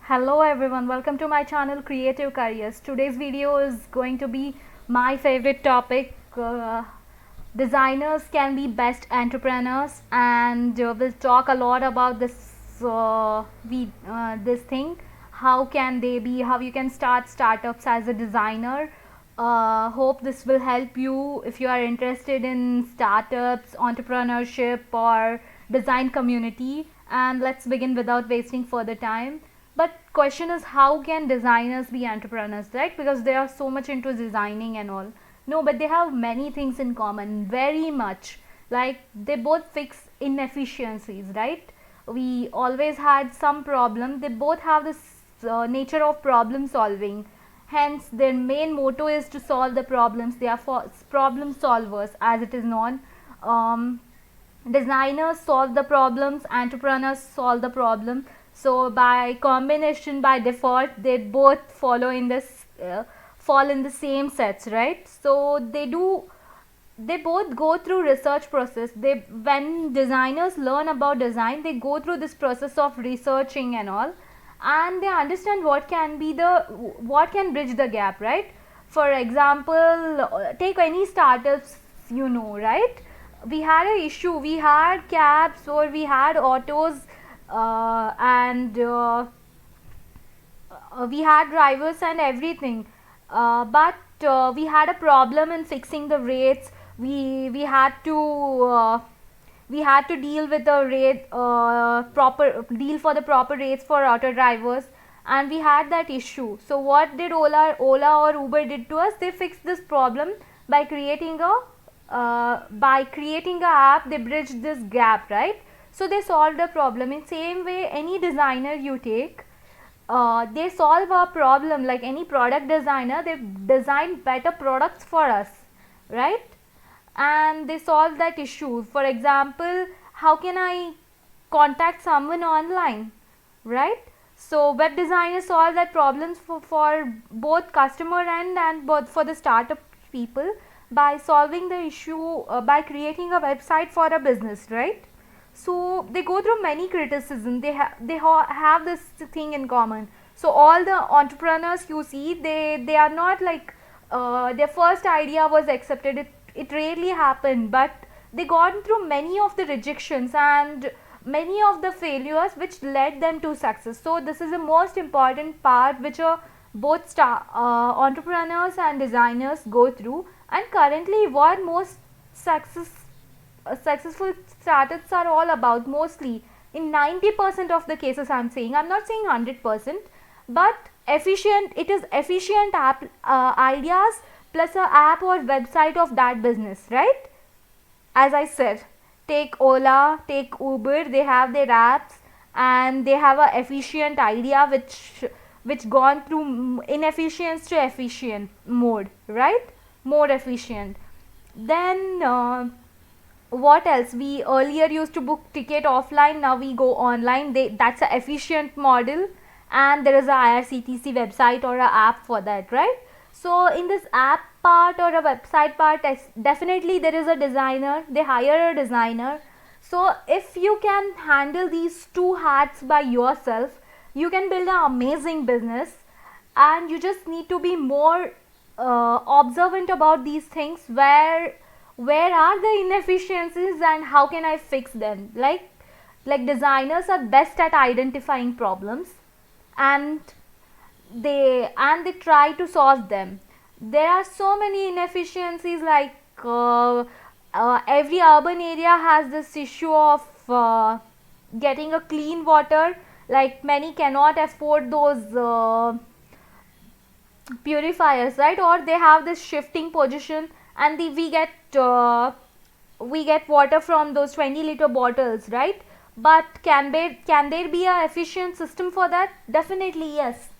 Hello everyone, welcome to my channel Creative Careers. Today's video is going to be my favorite topic. Designers can be best entrepreneurs, and we'll talk a lot about this thing. How can they be? How you can start startups as a designer. Hope this will help you if you are interested in startups, entrepreneurship, or design community. And let's begin without wasting further time. But question is, how can designers be entrepreneurs, right? Because they are so much into designing and all. No, but they have many things in common, very much. Like they both fix inefficiencies, right? We always had some problem. They both have this nature of problem solving. Hence, their main motto is to solve the problems. They are problem solvers, as it is known. Um, Designers solve the problems, entrepreneurs solve the problem. So by combination, by default, they both fall in the same sets, right? So they both go through research process. They When designers learn about design, they go through this process of researching and all, and they understand what can bridge the gap, right? For example, take any startups, right? We had an issue. We had cabs or we had autos, and we had drivers and everything, but we had a problem in fixing the rates. We had to deal with the rate, proper deal for the proper rates for auto drivers, and we had that issue. So what did Ola or Uber did to us? They fixed this problem by creating a app. They bridged this gap, right? So they solved a problem. In same way, any designer you take, they solve a problem. Like any product designer, they design better products for us, right? And they solve that issue. For example, how can I contact someone online, right? So web designers solve that problems for both customer and both for the startup people by solving the issue, by creating a website for a business, right? So they go through many criticism. Have this thing in common. So all the entrepreneurs you see, they are not like their first idea was accepted. It rarely happened, but they gone through many of the rejections and many of the failures which led them to success. So this is the most important part which entrepreneurs and designers go through. And currently what most successful startups are all about, mostly in 90% of the cases, I'm not saying 100%, but it is efficient app ideas plus a app or website of that business, right? As I said, take Ola, take Uber, they have their apps and they have a efficient idea which gone through inefficient to efficient mode, right? More efficient. Then what else? We earlier used to book ticket offline, now we go online. That's a efficient model, and there is a IRCTC website or a app for that, right? So in this app part or a website part, definitely there is a designer. They hire a designer. So if you can handle these two hats by yourself, you can build an amazing business. And you just need to be more observant about these things. Where are the inefficiencies and how can I fix them? Like designers are best at identifying problems, and they try to solve them. There are so many inefficiencies, like every urban area has this issue of getting a clean water. Like many cannot afford those purifiers, right? Or they have this shifting position, and we get water from those 20-liter bottles, right? But can there be a efficient system for that? Definitely yes.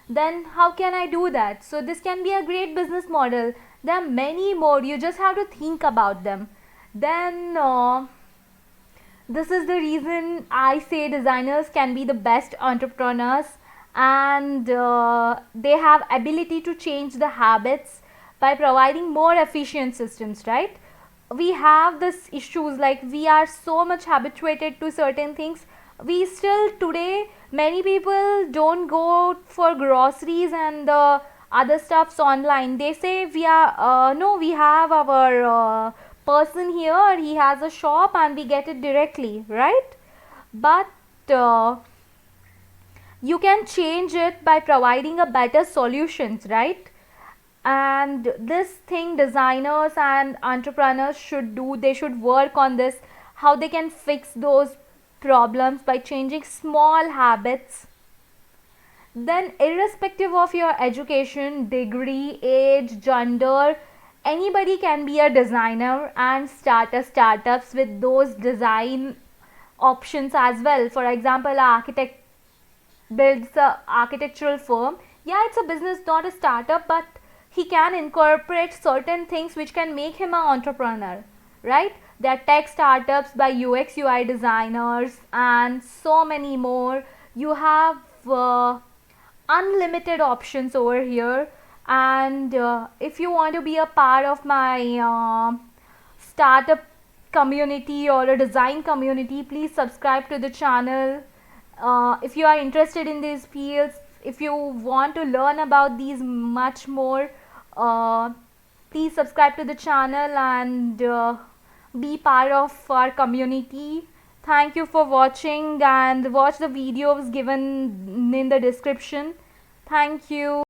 Then how can I do that? So this can be a great business model. There are many more, you just have to think about them. Then this is the reason I say designers can be the best entrepreneurs, and they have ability to change the habits by providing more efficient systems, right? We have this issues, like we are so much habituated to certain things. We still today Many people don't go for groceries and the other stuffs online. They say we are no, we have our person here, he has a shop and we get it directly, right? But uh, you can change it by providing a better solutions, right? And this thing designers and entrepreneurs should do, they should work on this, how they can fix those problems by changing small habits. Then irrespective of your education, degree, age, gender, anybody can be a designer and start a startups with those design options as well. For example, an architect builds a architectural firm. Yeah, it's a business, not a startup, but he can incorporate certain things which can make him an entrepreneur, right? There are tech startups by UX UI designers and so many more. You have unlimited options over here. And if you want to be a part of my startup community or a design community, please subscribe to the channel. If you are interested in these fields, if you want to learn about these much more, uh, please subscribe to the channel and be part of our community. Thank you for watching and watch the videos given in the description. Thank you.